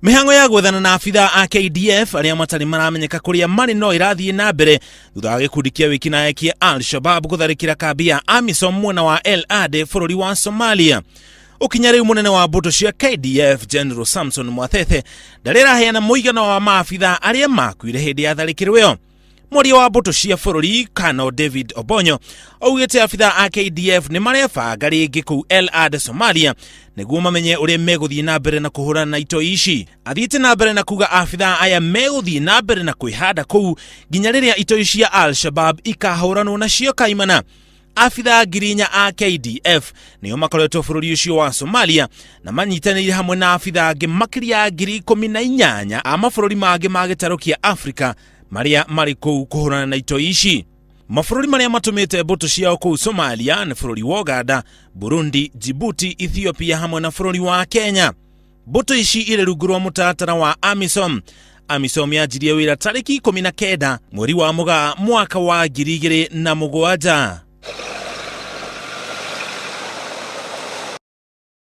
Mihango ya gwethana na afitha a KDF aria matari maramenyeka kuria mari no irathie na mbere thutha wa gikundi kia wikinae kia Al-Shabab gutharikira kambi ya AMISOM mwena wa El Ade bururi wa Somalia. Ukinya riu munene wa mbuto cia KDF General Samson Mwathethe ndariraheana muigana wa maafitha aria makuire hindi ya tharikiro iyo. Mwaria wa mbuto cia bururi Colonel David Obonyo augite afitha a KDF ni marebanga ringi kuu El Ade Somalia niguo mamenye uria meguthie na mbere na kuhurana na ito ici. Athiite na mbere na kuga afitha aya meguthie na mbere na kwihanda kuu nginya riria ito ici ya Al-Shabab ikahuranwo nacio kaimana. Afitha ngirinya a KDF nio makoretwo bururi ucio wa Somalia na manyitanire hamwe na afitha angi makiria 18,000 a mabururi mangi ma gitaro kia Afrika maria mari kuu kuhurana na ito ici. Mabururi maria matumite mbuto ciao kuu Somalia ni bururi wa Uganda, Burundi, Djibouti, Ethiopia hamwe na bururi wa Kenya. Mbuto ici ire rungu rwa mutatara wa AMISOM. AMISOM yanjirie wira tariki 19 mweri wa Mugaa mwaka wa 2007.